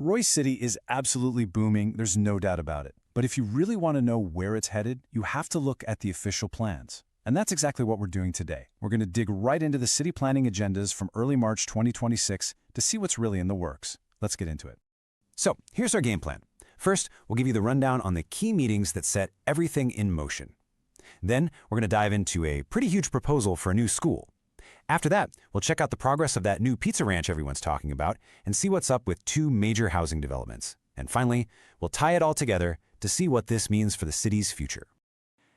Royse City is absolutely booming, there's no doubt about it. But if you really want to know where it's headed, you have to look at the official plans. And that's exactly what we're doing today. We're going to dig right into the city planning agendas from early March 2026 to see what's really in the works. Let's get into it. So here's our game plan. First, we'll give you the rundown on the key meetings that set everything in motion. Then we're going to dive into a pretty huge proposal for a new school. After that, we'll check out the progress of that new pizza ranch everyone's talking about and see what's up with 2 major housing developments. And finally, we'll tie it all together to see what this means for the city's future.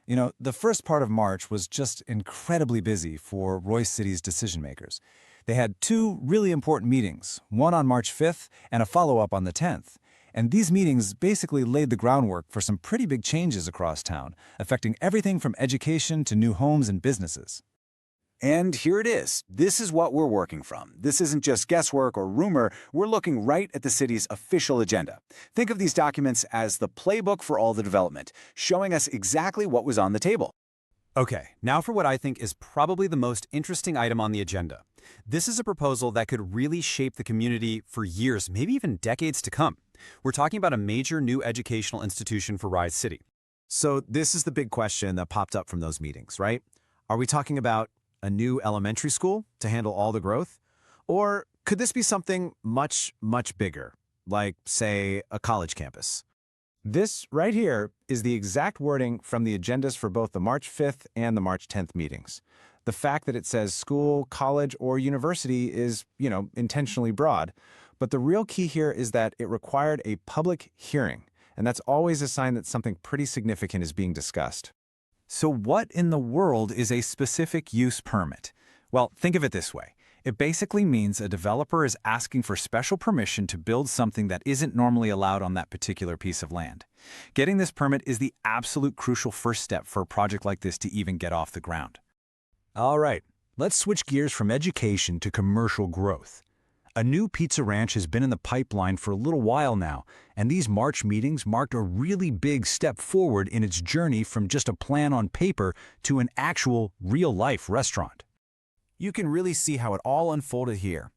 You know, the first part of March was just incredibly busy for Royse City's decision makers. They had 2 really important meetings, one on March 5th and a follow-up on the 10th. And these meetings basically laid the groundwork for some pretty big changes across town, affecting everything from education to new homes and businesses. And here it is. This is what we're working from. This isn't just guesswork or rumor. We're looking right at the city's official agenda. Think of these documents as the playbook for all the development, showing us exactly what was on the table. Okay, now for what I think is probably the most interesting item on the agenda. This is a proposal that could really shape the community for years, maybe even decades to come. We're talking about a major new educational institution for Royse City. So this is the big question that popped up from those meetings, right? Are we talking about a new elementary school to handle all the growth? Or could this be something much, much bigger, like, say, a college campus? This right here is the exact wording from the agendas for both the March 5th and the March 10th meetings. The fact that it says school, college, or university is, intentionally broad. But the real key here is that it required a public hearing, and that's always a sign that something pretty significant is being discussed. So what in the world is a specific use permit? Well, think of it this way. It basically means a developer is asking for special permission to build something that isn't normally allowed on that particular piece of land. Getting this permit is the absolute crucial first step for a project like this to even get off the ground. All right, let's switch gears from education to commercial growth. A new pizza ranch has been in the pipeline for a little while now, and these March meetings marked a really big step forward in its journey from just a plan on paper to an actual, real-life restaurant. You can really see how it all unfolded here.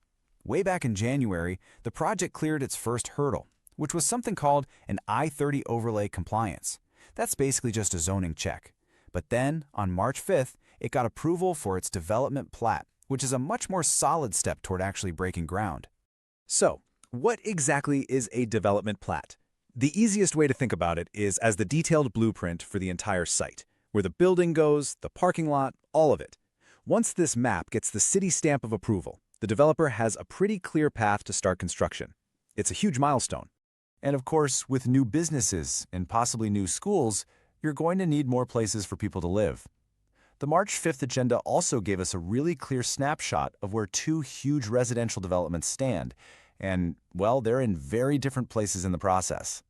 Way back in January, the project cleared its first hurdle, which was something called an I-30 overlay compliance. That's basically just a zoning check. But then, on March 5th, it got approval for its development plat, which is a much more solid step toward actually breaking ground. So, what exactly is a development plat? The easiest way to think about it is as the detailed blueprint for the entire site, where the building goes, the parking lot, all of it. Once this map gets the city stamp of approval, the developer has a pretty clear path to start construction. It's a huge milestone. And of course, with new businesses and possibly new schools, you're going to need more places for people to live. The March 5th agenda also gave us a really clear snapshot of where 2 huge residential developments stand, and, well, they're in very different places in the process.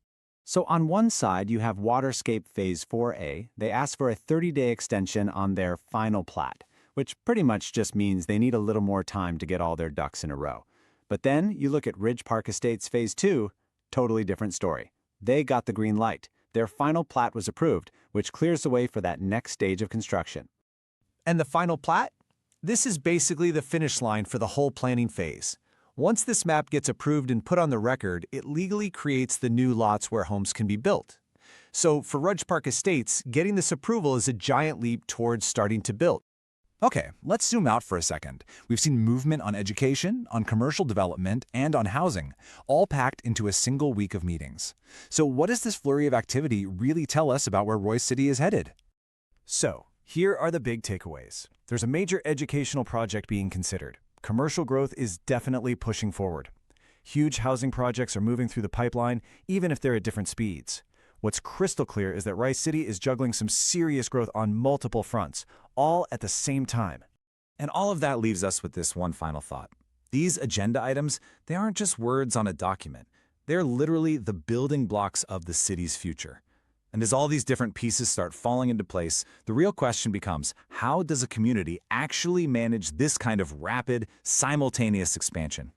So on one side, you have Waterscape Phase 4A. They asked for a 30-day extension on their Final Plat, which pretty much just means they need a little more time to get all their ducks in a row. But then you look at Ridge Park Estates Phase 2, totally different story. They got the green light. Their Final Plat was approved, which clears the way for that next stage of construction. And the final plat? This is basically the finish line for the whole planning phase. Once this map gets approved and put on the record, it legally creates the new lots where homes can be built. So for Ridge Park Estates, getting this approval is a giant leap towards starting to build. Okay, let's zoom out for a second. We've seen movement on education, on commercial development, and on housing, all packed into a single week of meetings. So what does this flurry of activity really tell us about where Royse City is headed? So, here are the big takeaways. There's a major educational project being considered. Commercial growth is definitely pushing forward. Huge housing projects are moving through the pipeline, even if they're at different speeds. What's crystal clear is that Royse City is juggling some serious growth on multiple fronts, all at the same time. And all of that leaves us with this one final thought. These agenda items, they aren't just words on a document. They're literally the building blocks of the city's future. And as all these different pieces start falling into place, the real question becomes, how does a community actually manage this kind of rapid, simultaneous expansion?